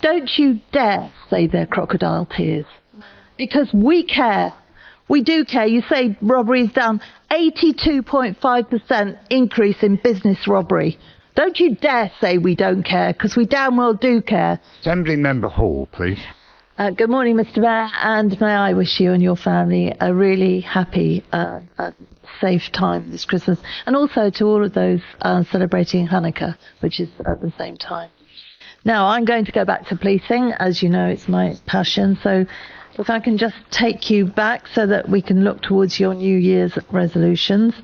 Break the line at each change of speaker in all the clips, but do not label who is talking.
don't you dare say they're crocodile tears. Because we care. We do care. You say robbery is down 82.5% increase in business robbery. Don't you dare say we don't care, because we damn well do care.
Assembly Member Hall, please.
Good morning, Mr. Mayor, and may I wish you and your family a really happy, safe time this Christmas, and also to all of those celebrating Hanukkah, which is at the same time. Now, I'm going to go back to policing. As you know, it's my passion, so if I can just take you back so that we can look towards your New Year's resolutions.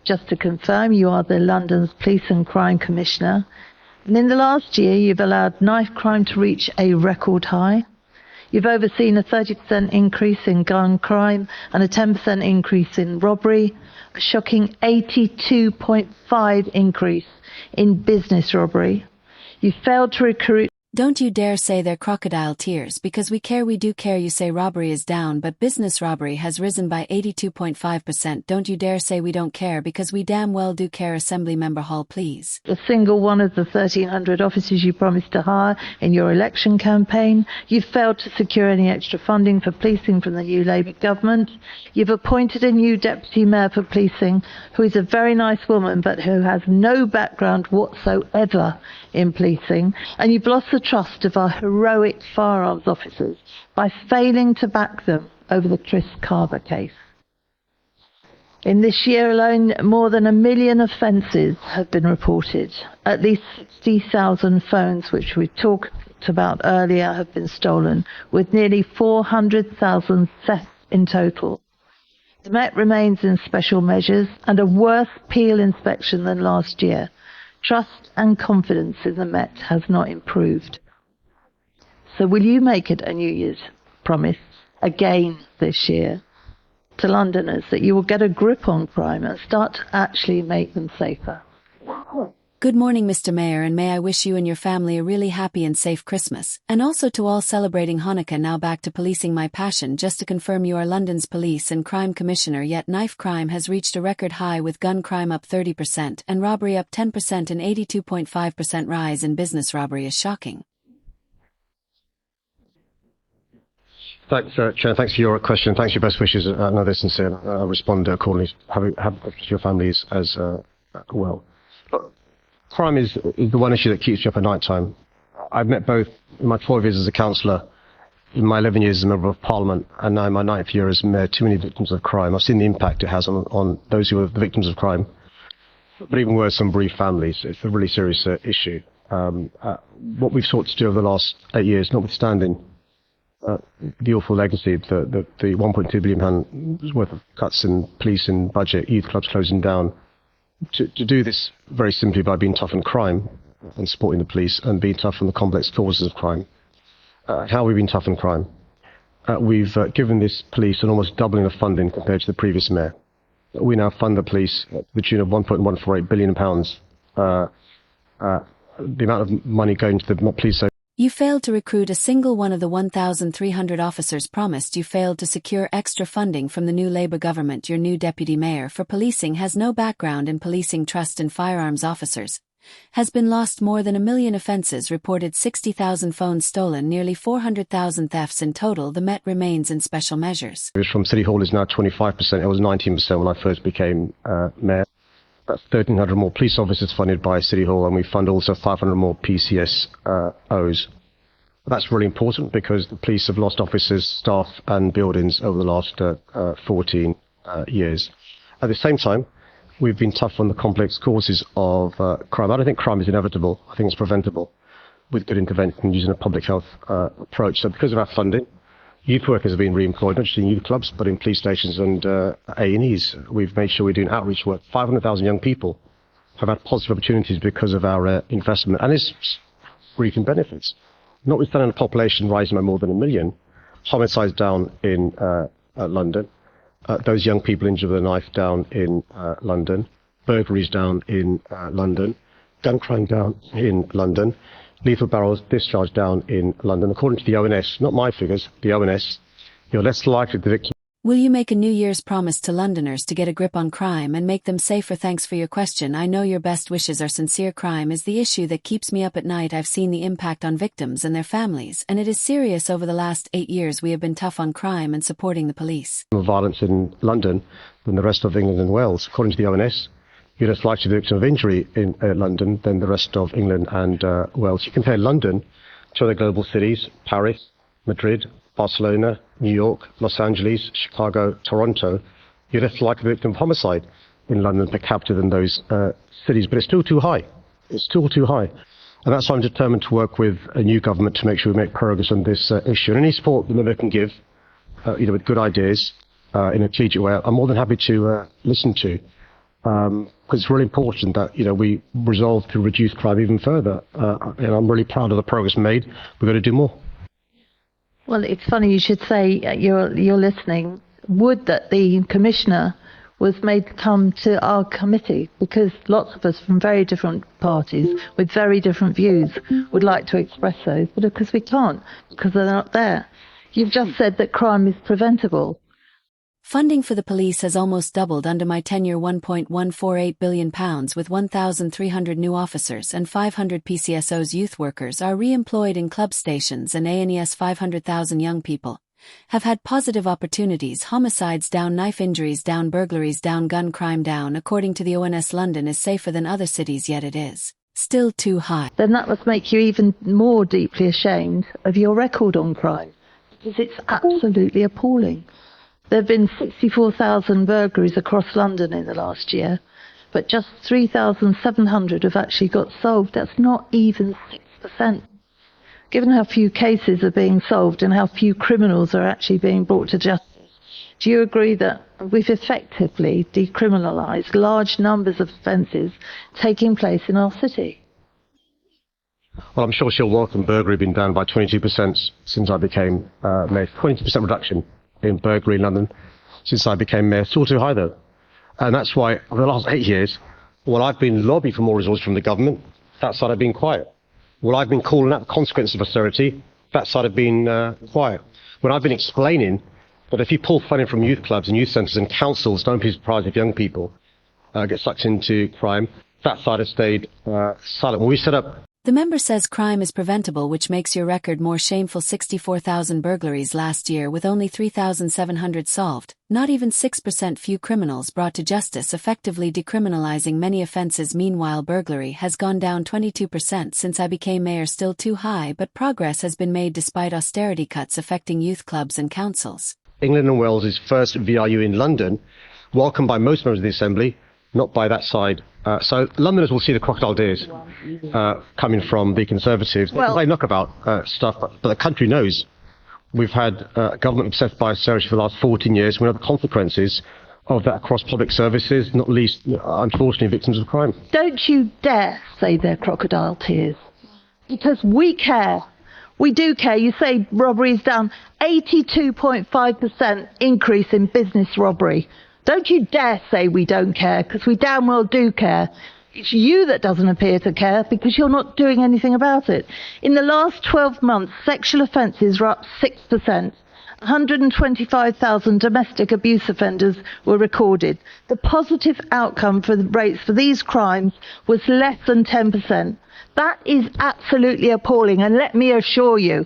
Just to confirm, you are the London's Police and Crime Commissioner. And in the last year, you've allowed knife crime to reach a record high. You've overseen a 30% increase in gun crime and a 10% increase in robbery, a shocking 82.5% increase in business robbery. You failed to recruit.
Don't you dare say they're crocodile tears, because we care, we do care. You say robbery is down, but business robbery has risen by 82.5%. Don't you dare say we don't care, because we damn well do care. Assembly Member Hall, please.
A single one of the 1,300 officers you promised to hire in your election campaign. You've failed to secure any extra funding for policing from the new Labour government. You've appointed a new deputy mayor for policing, who is a very nice woman, but who has no background whatsoever in policing. And you've lost the trust of our heroic firearms officers by failing to back them over the Chris Carver case. In this year alone, more than 1 million offences have been reported. At least 60,000 phones, which we talked about earlier, have been stolen, with nearly 400,000 thefts in total. The Met remains in special measures and a worse peel inspection than last year. Trust and confidence in the Met has not improved. So will you make it a New Year's promise again this year to Londoners that you will get a grip on crime and start to actually make them safer?
Good morning, Mr. Mayor, and may I wish you and your family a really happy and safe Christmas, and also to all celebrating Hanukkah. Now back to policing, my passion. Just to confirm, you are London's Police and Crime Commissioner, yet knife crime has reached a record high, with gun crime up 30% and robbery up 10%. An 82.5% rise in business robbery is shocking.
Thanks, Chair. Thanks for your question. Thanks for your best wishes. I know they're sincere. I'll respond accordingly. Have your families as well. Crime is the one issue that keeps you up at night time. I've met both in my 12 years as a councillor, in my 11 years as a member of Parliament, and now in my 9th year as mayor, too many victims of crime. I've seen the impact it has on those who are the victims of crime, but even worse, on bereaved families. It's a really serious issue. What we've sought to do over the last 8 years, notwithstanding the awful legacy, the £1.2 billion worth of cuts in police and budget, youth clubs closing down, to do this very simply by being tough on crime and supporting the police, and being tough on the complex causes of crime. How have we been tough on crime? We've given this police an almost doubling of funding compared to the previous mayor. We now fund the police to the tune of £1.148 billion. The amount of money going to the police.
You failed to recruit a single one of the 1,300 officers promised. You failed to secure extra funding from the new Labour government. Your new deputy mayor for policing has no background in policing. Trust in firearms officers has been lost. More than 1 million offences reported, 60,000 phones stolen, nearly 400,000 thefts in total. The Met remains in special measures. From
City Hall is now 25%. It was 19% when I first became mayor. That's 1,300 more police officers funded by City Hall, and we fund also 500 more PCSOs. That's really important because the police have lost officers, staff and buildings over the last 14 years. At the same time, we've been tough on the complex causes of crime. I don't think crime is inevitable. I think it's preventable with good intervention using a public health approach. So because of our funding, youth workers have been re-employed, not just in youth clubs, but in police stations and A&Es. We've made sure we're doing outreach work. 500,000 young people have had positive opportunities because of our investment, and it's reaping benefits. Notwithstanding the population rising by more than 1 million, homicides down in London, those young people injured with a knife down in London, burglaries down in London, gun crime down in London, lethal barrels discharged down in London. According to the ONS, not my figures, the ONS, you're less likely to victim
Will you make a New Year's promise to Londoners to get a grip on crime and make them safer? Thanks for your question. I know your best wishes are sincere. Crime is the issue that keeps me up at night. I've seen the impact on victims and their families, and it is serious. Over the last 8 years, we have been tough on crime and supporting the police.
More violence in London than the rest of England and Wales. According to the ONS, you're less likely to be a victim of injury in London than the rest of England and Wales. You compare London to other global cities, Paris, Madrid, Barcelona, New York, Los Angeles, Chicago, Toronto, you're less likely to be a victim of homicide in London per capita than those cities. But it's still too high. It's still too high. And that's why I'm determined to work with a new government to make sure we make progress on this issue. And any support the member can give, with good ideas in a collegiate way, I'm more than happy to listen to. Because it's really important that we resolve to reduce crime even further. And I'm really proud of the progress made. We've got to do more.
Well, it's funny you should say you're listening. Would that the Commissioner was made to come to our committee, because lots of us from very different parties with very different views would like to express those, but of course we can't because they're not there. You've just said that crime is preventable.
Funding for the police has almost doubled under my tenure, £1.148 billion, with 1,300 new officers and 500 PCSOs. Youth workers are re-employed in club stations, and ANES 500,000 young people have had positive opportunities. Homicides down, knife injuries down, burglaries down, gun crime down. According to the ONS, London is safer than other cities, yet it is still too high.
Then that must make you even more deeply ashamed of your record on crime, because it's absolutely appalling. There have been 64,000 burglaries across London in the last year, but just 3,700 have actually got solved. That's not even 6%. Given how few cases are being solved and how few criminals are actually being brought to justice, do you agree that we've effectively decriminalised large numbers of offences taking place in our city?
Well, I'm sure she'll welcome burglary being down by 22% since I became mayor. 22% reduction in burglary in London since I became mayor. Still too high, though. And that's why, over the last 8 years, while I've been lobbying for more resources from the government, that side I've been quiet. While I've been calling out the consequences of austerity, that side I've been quiet. When I've been explaining that if you pull funding from youth clubs and youth centres and councils, don't be surprised if young people get sucked into crime, that side has stayed silent. When we set up...
The member says crime is preventable, which makes your record more shameful. 64,000 burglaries last year with only 3,700 solved. Not even 6% few criminals brought to justice, effectively decriminalising many offences. Meanwhile, burglary has gone down 22% since I became mayor. Still too high, but progress has been made despite austerity cuts affecting youth clubs and councils.
England and Wales' first VRU in London, welcomed by most members of the Assembly, not by that side. So Londoners will see the crocodile tears coming from the Conservatives. They knock about stuff, but the country knows. We've had government obsessed by austerity for the last 14 years. We know the consequences of that across public services, not least, unfortunately, victims of crime.
Don't you dare say they're crocodile tears, because we care. We do care. You say robbery is down, 82.5% increase in business robbery. Don't you dare say we don't care, because we damn well do care. It's you that doesn't appear to care because you're not doing anything about it. In the last 12 months, sexual offences are up 6%. 125,000 domestic abuse offenders were recorded. The positive outcome for the rates for these crimes was less than 10%. That is absolutely appalling, and let me assure you,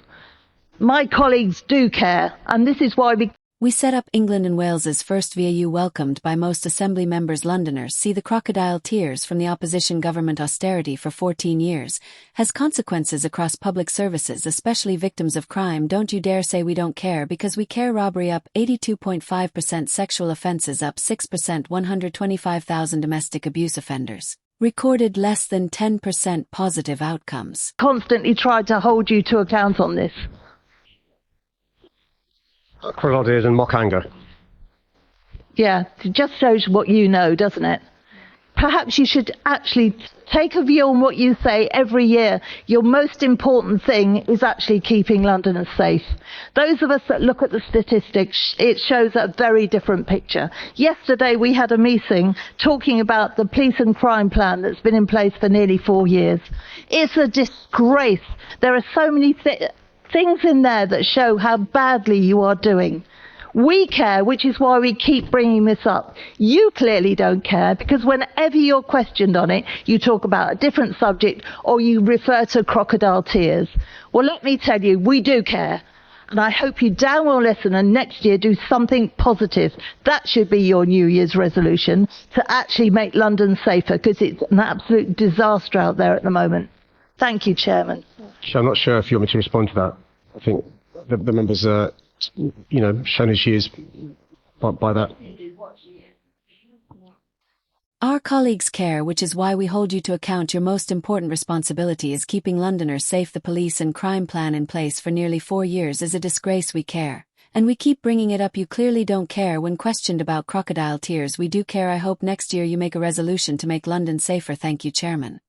my colleagues do care, and this is why
we set up England and Wales's first VAU, welcomed by most Assembly members. Londoners see the crocodile tears from the opposition government. Austerity for 14 years has consequences across public services, especially victims of crime. Don't you dare say we don't care, because we care. Robbery up 82.5%, sexual offences up 6%, 125,000 domestic abuse offenders recorded, less than 10% positive outcomes.
Constantly tried to hold you to account on this.
Crocodile tears and mock anger.
Yeah, it just shows what you know, doesn't it? Perhaps you should actually take a view on what you say every year. Your most important thing is actually keeping Londoners safe. Those of us that look at the statistics, it shows a very different picture. Yesterday we had a meeting talking about the police and crime plan that's been in place for nearly 4 years. It's a disgrace. There are so many things in there that show how badly you are doing. We care, which is why we keep bringing this up. You clearly don't care, because whenever you're questioned on it, you talk about a different subject or you refer to crocodile tears. Well, let me tell you, we do care. And I hope you damn well listen and next year do something positive. That should be your New Year's resolution, to actually make London safer, because it's an absolute disaster out there at the moment. Thank you, Chairman.
I'm not sure if you want me to respond to that. I think the members are, shown his years by that.
Our colleagues care, which is why we hold you to account. Your most important responsibility is keeping Londoners safe. The police and crime plan in place for nearly 4 years is a disgrace. We care. And we keep bringing it up. You clearly don't care. When questioned about crocodile tears, we do care. I hope next year you make a resolution to make London safer. Thank you, Chairman.